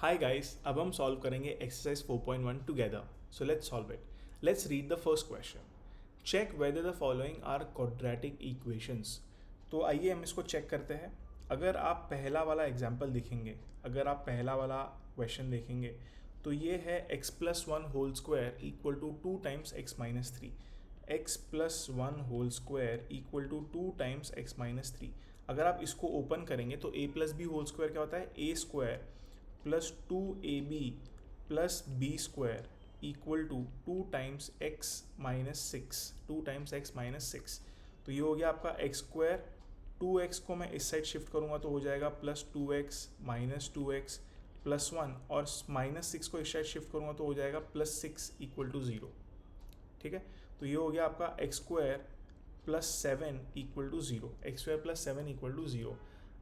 Hi guys, अब हम solve करेंगे exercise 4.1 together. So let's solve it. Let's read the first question. Check whether the following are quadratic equations. तो आइए हम इसको चेक करते हैं. अगर आप पहला वाला एग्जाम्पल देखेंगे, अगर आप पहला वाला क्वेश्चन देखेंगे तो ये है x plus one whole square equal to 2 times x minus three. X plus one whole square equal to 2 times x minus three. अगर आप इसको ओपन करेंगे तो a plus b whole square क्या होता है? a square plus 2ab plus b square equal to 2 times x minus six. 2 times x minus six. तो ये हो गया आपका एक्स स्क्वायर. 2x को मैं इस साइड शिफ्ट करूँगा तो हो जाएगा plus 2x minus 2x plus one, और माइनस सिक्स को इस साइड शिफ्ट करूँगा तो हो जाएगा plus six equal to zero. ठीक है, तो ये हो गया आपका x square plus seven equal to zero. X square plus seven equal to zero.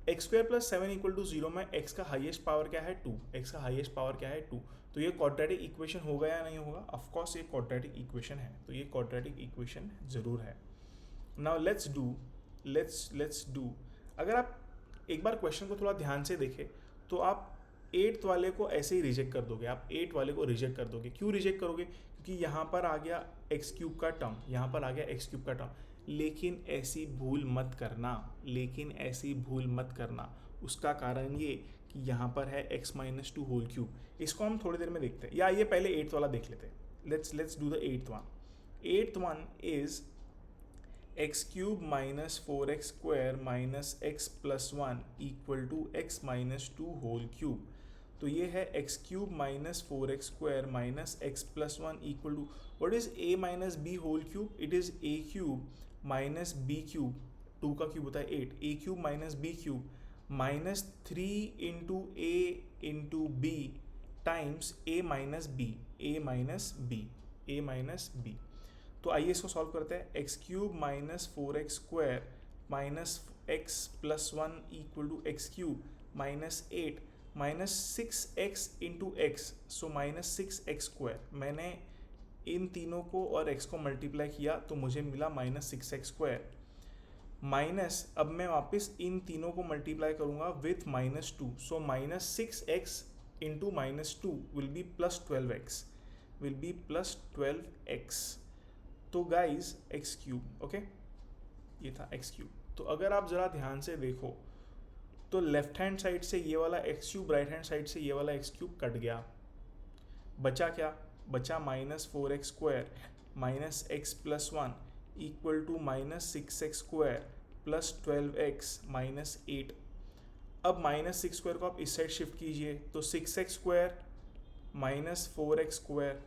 X square plus seven equal to zero में एक्स का हाईएस्ट पावर क्या है? टू. एक्स का हाईएस्ट पावर क्या है? टू. तो ये क्वाड्रेटिक इक्वेशन होगा या नहीं होगा? ऑफ कोर्स ये क्वाड्रेटिक इक्वेशन है, तो ये क्वाड्रेटिक इक्वेशन जरूर है. Now let's do. अगर आप एक बार क्वेश्चन को थोड़ा ध्यान से देखें तो आप एट्थ वाले को ऐसे ही रिजेक्ट कर दोगे. आप एट वाले को रिजेक्ट कर दोगे. क्यों रिजेक्ट करोगे? क्योंकि यहाँ पर आ गया एक्स क्यूब का टर्म, यहाँ पर आ गया एक्स क्यूब का टर्म. लेकिन ऐसी भूल मत करना, लेकिन ऐसी भूल मत करना. उसका कारण ये कि यहाँ पर है x minus two whole cube. इसको हम थोड़ी देर में देखते हैं, या ये पहले एट्थ वाला देख लेते हैं. Let's do the eighth one. Eighth one is x cube minus four x square minus x plus one equal to x minus two whole cube. तो ये है x cube minus four x square minus x plus one equal to what is a minus b whole cube? It is a cube minus b cube. Two का cube होता है eight. A cube minus b cube minus three into a into b times a minus b. A minus b, a minus b. तो आइए इसको solve करते हैं. X cube minus four x square minus x plus one equal to x cube minus eight minus six x into x, so minus six x square. मैंने इन तीनों को और x को मल्टीप्लाई किया तो मुझे मिला minus six x square. Minus अब मैं वापस इन तीनों को मल्टीप्लाई करूंगा with minus two, so minus six x into minus two will be plus twelve x, will be plus twelve x. तो गाइज एक्स क्यूब, ओके, ये था एक्स क्यूब. तो अगर आप ज़रा ध्यान से देखो तो लेफ्ट हैंड साइड से ये वाला x cube, right hand side से ये वाला एक्स क्यूब कट गया. बचा क्या? बचा minus four x square minus x plus one equal to minus six x square plus twelve x minus eight. अब माइनस सिक्स स्क्वायर को आप इस साइड शिफ्ट कीजिए तो six x square minus four x square.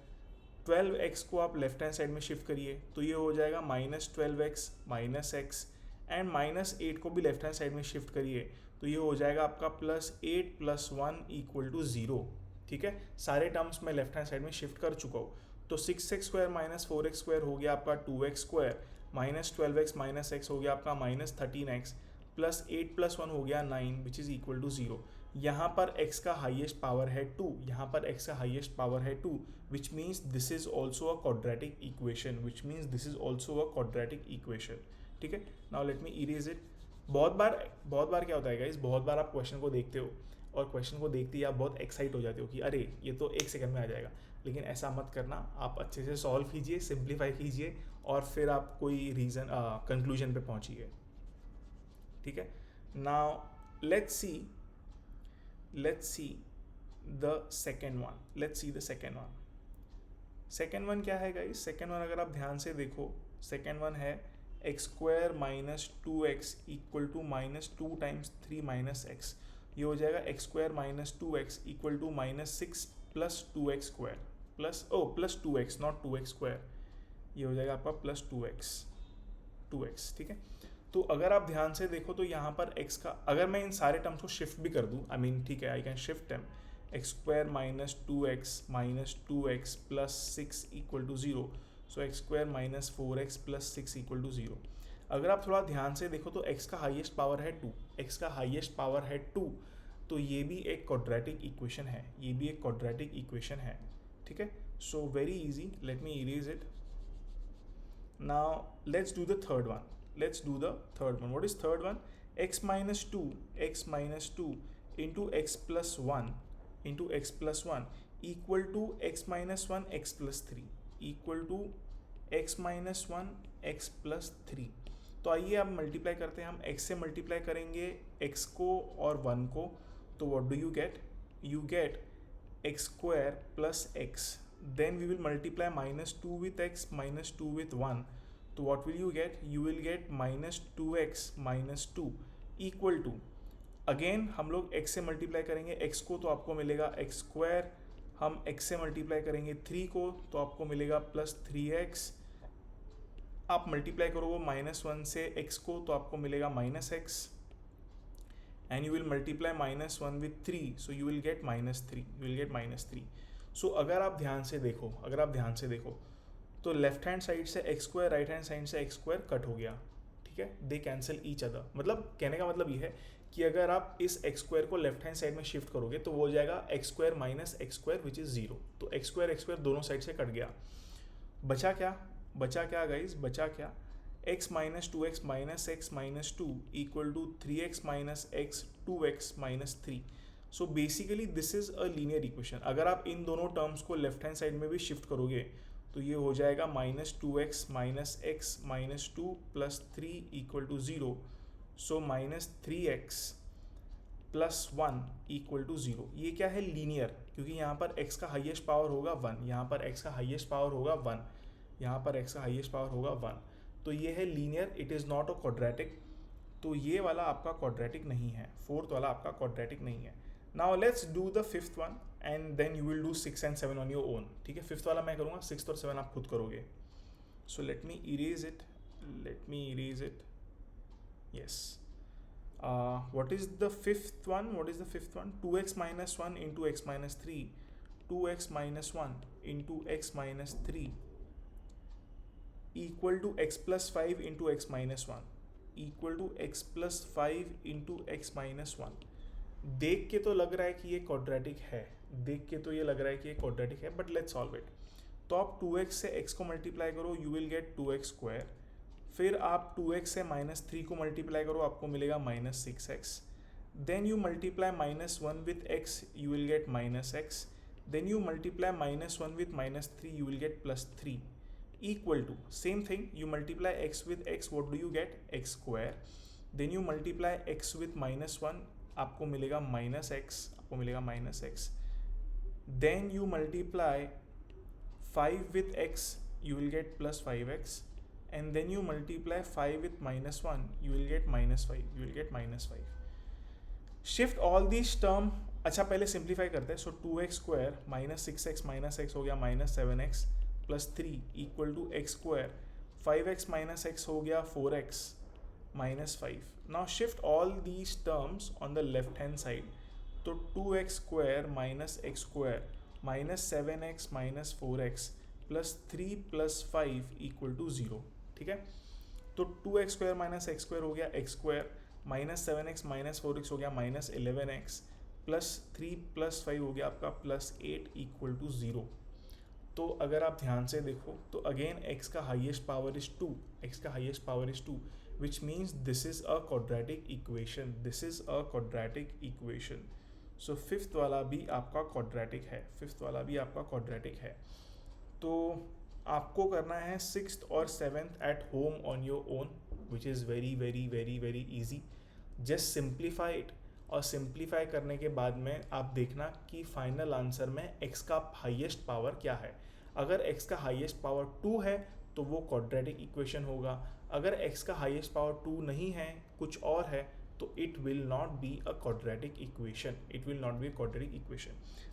Twelve x को आप left hand side में shift करिए तो ये हो जाएगा minus twelve x minus x, and minus eight को भी लेफ्ट हैंड साइड में शिफ्ट करिए तो ये हो जाएगा आपका plus eight plus one equal to zero. ठीक है, सारे टर्म्स मैं लेफ्ट हैंड साइड में शिफ्ट कर चुका हूँ. तो six x square minus four x square हो गया आपका two x square minus twelve x minus x हो गया आपका minus thirteen x plus eight plus one हो गया nine which is equal to zero. यहाँ पर x का हाईएस्ट पावर है टू, यहाँ पर x का हाईएस्ट पावर है two, which means this is also a quadratic equation, which means this is also a quadratic equation. ठीक है, now let me erase it. बहुत बार क्या होता है गाइस, बहुत बार आप क्वेश्चन को देखते हो और क्वेश्चन को देखते ही आप बहुत एक्साइट हो जाते हो कि अरे ये तो एक सेकंड में आ जाएगा. लेकिन ऐसा मत करना, आप अच्छे से सॉल्व कीजिए, सिंप्लीफाई कीजिए और फिर आप कोई रीज़न कंक्लूजन पे पहुंचिए. ठीक है, now let's see the second one. Let's see the second one. Second one क्या है गाइस? सेकेंड वन अगर आप ध्यान से देखो, सेकेंड वन है x square minus two x equal to minus two times three minus x. ये हो जाएगा x square minus two x equal to minus six plus two x square plus two x, not two x square. ये हो जाएगा आपका plus two x. ठीक है, तो अगर आप ध्यान से देखो तो यहाँ पर x का, अगर मैं इन सारे टर्म्स को शिफ्ट भी कर दूँ, आई मीन ठीक है, I can shift them. X square minus two x plus six equal to zero, so x square minus four x plus six equal to zero. अगर आप थोड़ा ध्यान से देखो तो x का हाईएस्ट पावर है टू, x का हाईएस्ट पावर है टू, तो ये भी एक क्वाड्रेटिक इक्वेशन है, ये भी एक क्वाड्रेटिक इक्वेशन है. ठीक है, so very easy, let me erase it. Now let's do the third one. Let's do the third one. What is third one? X minus 2 into x plus 1 into x plus one equal to x minus one x plus three equal to x minus one x plus three. तो आइए अब multiply करते हैं, हम x से multiply करेंगे x को और 1 को, तो what do you get, you get x square plus x, then we will multiply minus two with x minus two with one, तो what will you get, you will get minus two x minus two equal to, again हम लोग x से multiply करेंगे x को तो आपको मिलेगा x square, हम x से मल्टीप्लाई करेंगे 3 को तो आपको मिलेगा प्लस 3x, आप मल्टीप्लाई करोगे माइनस वन से x को तो आपको मिलेगा minus x, and you will multiply minus one with three, so you will get minus three, you will get minus three. So अगर आप ध्यान से देखो तो लेफ्ट हैंड साइड से x square, right hand side से एक्स स्क्वायर कट हो गया, ठीक है, दे कैंसिल ईच अदर। मतलब कहने का मतलब ये है कि अगर आप इस एक्स स्क्वायर को लेफ्ट हैंड साइड में शिफ्ट करोगे तो वो हो जाएगा x square minus x square which is zero, तो एक्स स्क्वायर दोनों साइड से कट गया, बचा क्या गाइज, बचा क्या, x minus two x minus two equal to three x minus x two x minus three. So basically this is a linear equation. अगर आप इन दोनों टर्म्स को लेफ्ट हैंड साइड में भी शिफ्ट करोगे तो ये हो जाएगा minus two x minus two plus three equal to zero, so minus three x plus one equal to zero. ये क्या है, लीनियर, क्योंकि यहाँ पर x का हाईएस्ट पावर होगा वन, यहाँ पर x का हाईएस्ट पावर होगा वन, यहाँ पर x का हाईएस्ट पावर होगा वन, तो ये है linear, it is not a quadratic. तो ये वाला आपका क्वाड्रेटिक नहीं है, फोर्थ वाला आपका क्वाड्रेटिक नहीं है। Now let's do the fifth one and then you will do 6 and 7 on your own, ठीक है। फिफ्थ वाला मैं करूँगा, 6 और 7 आप खुद करोगे। So let me erase it, yes. What is the fifth one? 2x minus 1 into x minus 3, 2x minus 1 into x minus 3 equal to x plus 5 into x minus 1 equal to x plus 5 into x minus 1। देख के तो लग रहा है कि ये quadratic है, but let's solve it. तो आप 2x से x को मल्टीप्लाई करो, you will gate 2x square, फिर आप 2x से माइनस 3 को मल्टीप्लाई करो, आपको मिलेगा minus 6x, then you multiply minus 1 with x, you will get minus x, then you multiply minus 1 with minus 3, you will get plus 3 equal to, same thing, you multiply x with x, what do you get, x square, then you multiply x with minus 1, आपको मिलेगा minus x, then you multiply 5 with x, you will get plus 5x, and then you multiply 5 with minus 1, you will get minus 5, shift all these term। अच्छा पहले simplify करते हैं। So 2x square minus 6x minus x हो गया minus 7x plus 3 equal to x square, 5x minus x हो गया 4x minus 5। Now shift all these terms on the left hand side, तो 2x square minus x square minus 7x minus 4x plus 3 plus 5 equal to 0, ठीक है। तो 2x square minus x square हो गया x square, minus 7x minus 4x हो गया minus 11x, plus 3 plus 5 हो गया आपका प्लस 8 इक्वल टू 0। तो अगर आप ध्यान से देखो तो अगेन x का highest power is 2, which means this is a quadratic equation, so fifth वाला भी आपका क्वाड्रेटिक है, तो आपको करना है सिक्स्थ और seventh at home on your own, which is very very very very easy. Just simplify it, और सिंप्लीफाई करने के बाद में आप देखना कि फाइनल आंसर में x का हाईएस्ट पावर क्या है। अगर x का हाईएस्ट पावर 2 है तो वो क्वाड्रेटिक इक्वेशन होगा, अगर x का हाईएस्ट पावर 2 नहीं है, कुछ और है, तो it will not be a quadratic equation,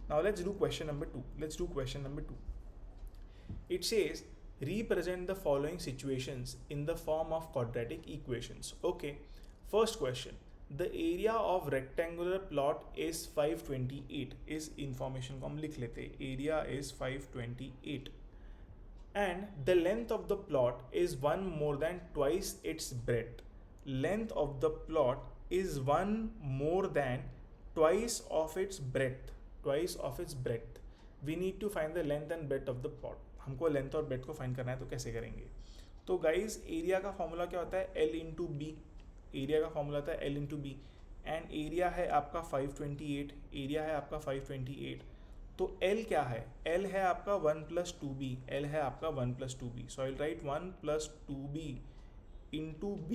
now let's do question number 2। It says represent the following situations in the form of quadratic equations. Okay, first question, the area of rectangular plot is 528, इस information को हम लिख लेते, area is 528 and the length of the plot is 1 more than twice its breadth. Length of the plot is 1 more than twice of its breadth. We need to find the length and breadth of the plot. हमको length और breadth को find करना है, तो कैसे करेंगे। तो guys area का फॉर्मूला क्या होता है, L into b, and area है आपका 528, एरिया है आपका 528, तो L क्या है? L है आपका 1 प्लस 2b, L है आपका 1 plus 2b, so I will write 1 plus 2b into b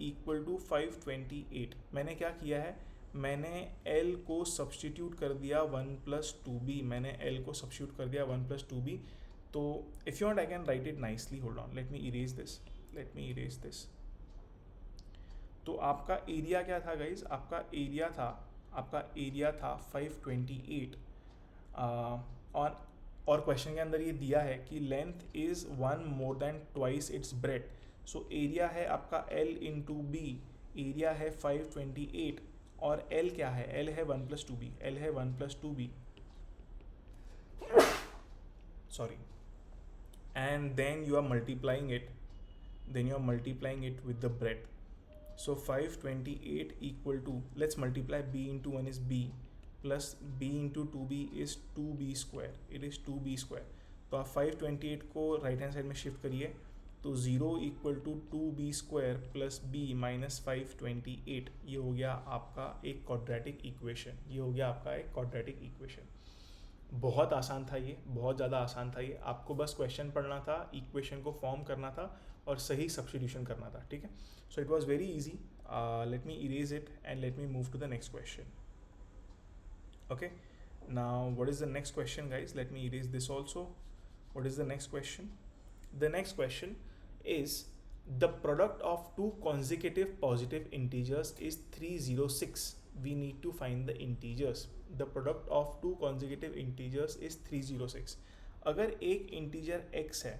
equal to 528। मैंने क्या किया है, मैंने L को सब्सटीट्यूट कर दिया 1 प्लस 2b, मैंने L को सब्सटीट्यूट कर दिया 1 प्लस 2b। तो if you want I can write it nicely, hold on, late me erase this. तो आपका एरिया क्या था गाइज? आपका एरिया था 528 और क्वेश्चन के अंदर ये दिया है कि length is 1 more than twice its breath. So area है आपका L इंटू बी, एरिया है 528 और L क्या है? L है 1 प्लस 2b, L है 1 plus 2b, sorry, and then you are multiplying it with the breadth. So 528 equal to, let's multiply b into 1 is b plus b into 2b is 2b square, it is 2b square। तो आप 528 को right hand side में shift करिए तो 0 equal to 2b square plus b minus 528, ये हो गया आपका एक क्वाड्रेटिक इक्वेशन। बहुत आसान था ये, बहुत ज़्यादा आसान था ये। आपको बस क्वेश्चन पढ़ना था, इक्वेशन को फॉर्म करना था और सही सब्स्टिट्यूशन करना था, ठीक है। So it was very easy. Let me erase it and let me move to the next question. Okay, now what is the next question guys? Let me erase this also. What is the next question? The next question is the product of two consecutive positive integers is 306. We need to find the integers. The product of two consecutive integers is 306. अगर एक integer x है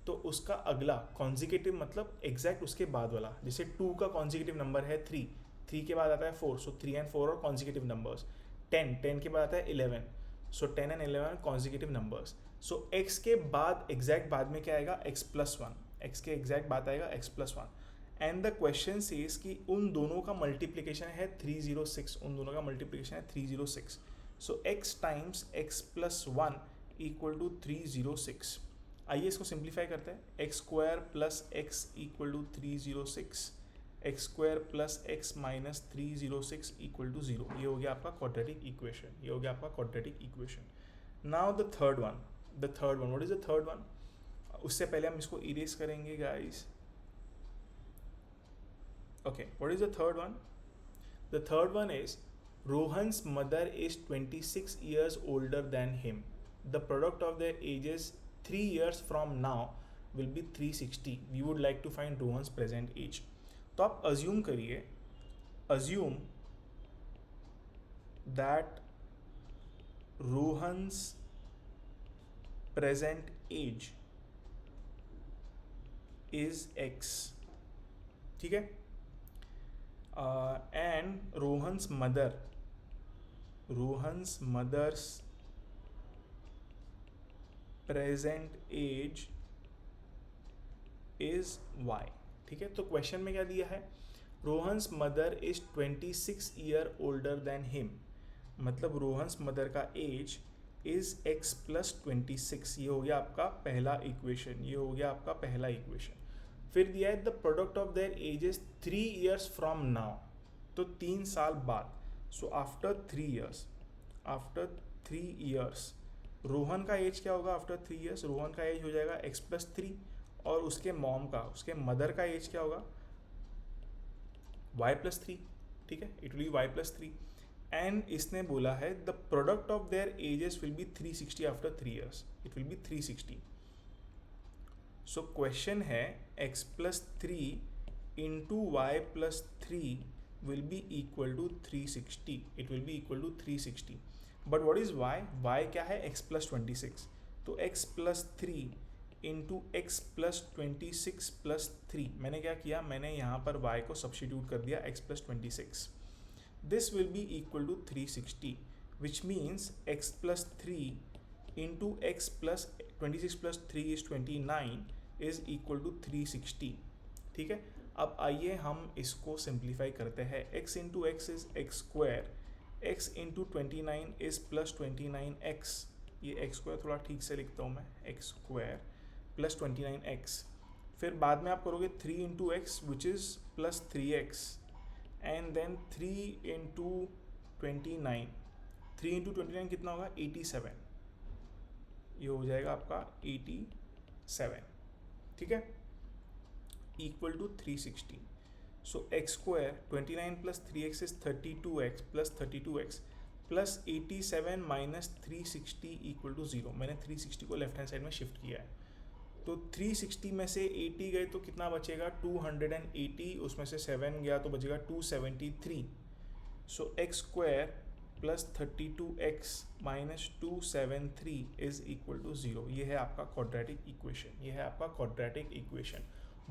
तो उसका अगला consecutive मतलब exact उसके बाद वाला, जैसे 2 का कॉन्जिकेटिव नंबर है 3 के बाद आता है 4, सो 3 and 4 और कॉन्जिकेटिव नंबर्स। 10 के बाद आता है 11, सो 10 and 11 consecutive numbers. So x के बाद एग्जैक्ट बाद में क्या आएगा? x प्लस 1, x के एग्जैक्ट बात आएगा x plus 1। And the question says कि उन दोनों का मल्टीप्लिकेशन है 306, उन दोनों का मल्टीप्लिकेशन है 306। So x times x plus 1 equal to 306। आइए इसको सिंप्लीफाई करते हैं। X square plus x equal to 306, x square plus x minus 306 equal to 0। ये हो गया आपका quadratic equation. Now the third one, what is the third one? उससे पहले हम इसको इरेज करेंगे guys. Okay, what is the third one? The third one is Rohan's mother is 26 years older than him. The product of their ages 3 years from now will be 360. We would like to find Rohan's present age. तो आप assume करिए, assume that Rohan's present age is x, ठीक है, and Rohan's mother's present age is y, ठीक है। तो question में क्या दिया है? Rohan's mother is 26 year older than him, मतलब रोहन्स मदर का एज इज x प्लस 26। ये हो गया आपका पहला इक्वेशन। फिर दिया है the product of their edges 3 years from now, तो 3 साल बाद। सो आफ्टर 3 years रोहन का एज क्या होगा? आफ्टर 3 years रोहन का एज हो जाएगा x प्लस 3 और उसके मदर का एज क्या होगा? y प्लस 3, ठीक है, it will be y plus 3। And इसने बोला है the product of their ages will be 360 after 3 years, it will be 360। So question है x plus 3 into y plus 3 will be equal to 360, it will be equal to 360। But what is y? y क्या है? x plus 26, तो x plus 3 into x plus 26 plus 3। मैंने क्या किया? मैंने यहाँ पर y को सब्स्टिट्यूट कर दिया x plus 26। This will be equal to 360, which means x plus 3 into x plus 26 plus 3 is 29 is equal to 360, ठीक है। अब आइए हम इसको सिंप्लीफाई करते हैं। x into x is x square, x into 29 is plus 29x, ये x square थोड़ा ठीक से लिखता हूँ मैं, एक्स स्क्वायर प्लस 29x। फिर बाद में आप करोगे 3 into x which is plus 3x and then 3 into 29, 3 into 29 कितना होगा 87, ये हो जाएगा आपका 87, ठीक है, equal to 360. So x square 29 plus 3x is 32x plus 32x plus 87 minus 360 equal to 0. मैंने 360 को लेफ्ट हैंड साइड में शिफ्ट किया है, तो 360 में से 80 गए तो कितना बचेगा 280, उसमें से 7 गया तो बचेगा 273. So x square plus 32x minus 273 is equal to 0. ये है आपका क्वाड्रेटिक इक्वेशन, ये है आपका क्वाड्रेटिक इक्वेशन.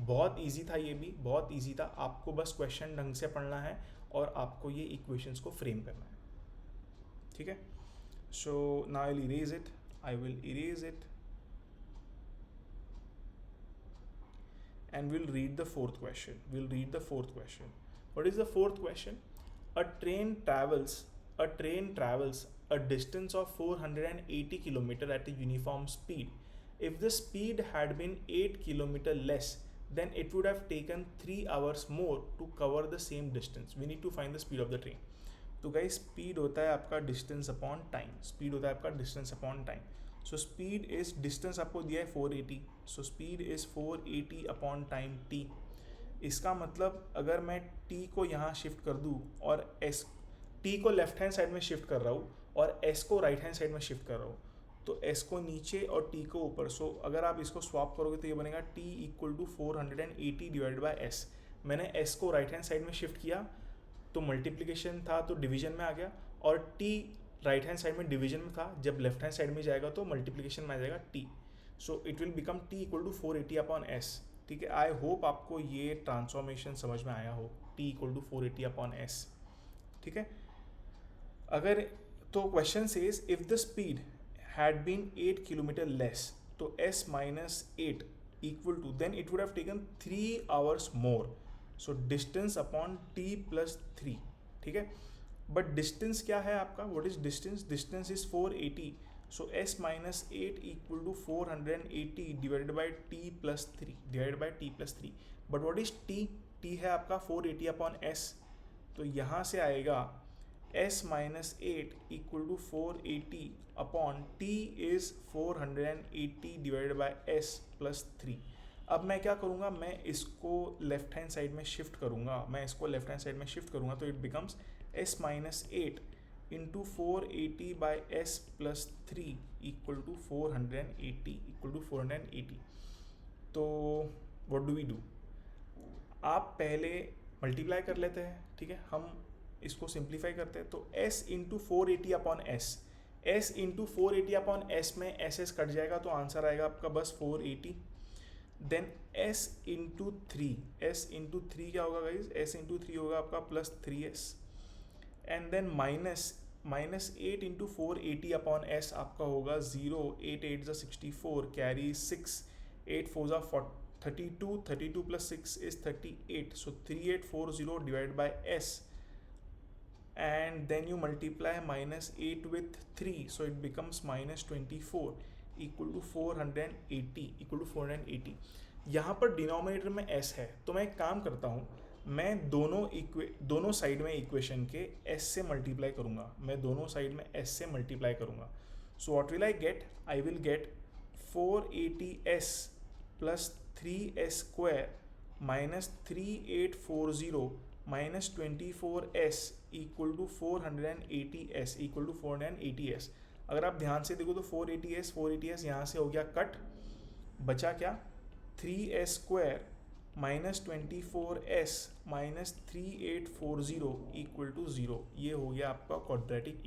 बहुत इजी था, ये भी बहुत इजी था. आपको बस क्वेश्चन ढंग से पढ़ना है और आपको ये इक्वेशंस को फ्रेम करना है, ठीक है. So now I will erase it and we'll read the fourth question. What is the fourth question? A train travels a distance of 480 km at a uniform speed. If the speed had been 8 km less, then it would have taken 3 hours more to cover the same distance. We need to find the speed of the train. तो guys speed होता है आपका distance upon time. So speed is, distance आपको दिया है 480, so speed is 480 upon time t. इसका मतलब अगर मैं t को यहाँ शिफ्ट कर दूँ और t को लेफ्ट हैंड साइड में शिफ्ट कर रहा हूँ और s को राइट हैंड साइड में शिफ्ट कर रहा हूँ, तो s को नीचे और t को ऊपर. सो अगर आप इसको स्वैप करोगे तो ये बनेगा t equal to 480 divide by s. मैंने s को राइट हैंड साइड में शिफ्ट किया तो मल्टीप्लिकेशन था तो डिवीजन में आ गया, और t राइट हैंड साइड में डिवीजन में था, जब लेफ्ट हैंड साइड में जाएगा तो मल्टीप्लिकेशन में आ जाएगा t. So it will become t equal to 480 upon s. ठीक है, आई होप आपको ये ट्रांसफॉर्मेशन समझ में आया हो, t equal to 480 upon s. ठीक है, अगर तो question says if the speed had been 8 kilometre less, तो s minus 8 equal to, then it would have taken 3 hours more. So distance upon t plus 3. ठीक है, बट डिस्टेंस क्या है आपका, what is distance? Distance is 480. So s minus 8 equal to 480 divided by t plus 3, but what is t? t है आपका 480 upon s. तो यहाँ से आएगा s minus 8 equal to 480 upon t is 480 divided by s plus 3. अब मैं क्या करूँगा, मैं इसको लेफ्ट हैंड साइड में शिफ्ट करूँगा, तो it becomes s minus 8 into 480 by s plus 3 equal to 480. तो व्हाट डू वी डू? आप पहले मल्टीप्लाई कर लेते हैं, ठीक है, हम इसको सिंप्लीफाई करते हैं. तो s इंटू 480 अपॉन s में s कट जाएगा तो आंसर आएगा आपका बस 480. देन s इंटू 3 क्या होगा गाइज? s इंटू 3 होगा आपका plus 3s. And then minus 8 into 480 upon s आपका होगा 0. 8 8 64, carry 6, 8 4 32 plus 6 is 38. So 3840 divide by s, and then you multiply minus 8 with 3, so it becomes minus 24 equal to 480. यहाँ पर denominator में s है, तो मैं एक काम करता हूँ, मैं दोनों साइड में इक्वेशन के s से मल्टीप्लाई करूँगा. So what will I get? I will get 480s plus 3s square minus 3840 minus 24s equal to 480s. अगर आप ध्यान से देखो तो 480s यहाँ से हो गया कट, बचा क्या? 3s square minus 24s minus 3840 equal to 0. ये हो गया आपका क्वाड्रेटिक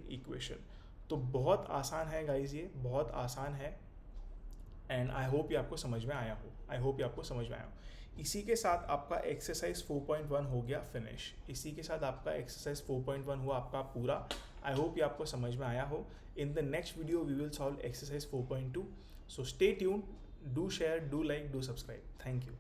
इक्वेशन. तो बहुत आसान है गाइज, ये बहुत आसान है, एंड आई होप ये आपको समझ में आया हो. इसी के साथ आपका एक्सरसाइज 4.1 हो गया फिनिश. हुआ आपका पूरा. आई होप ये आपको समझ में आया हो. In the next video we will solve exercise 4.2. So stay tune, do share, do like, do subscribe. Thank you.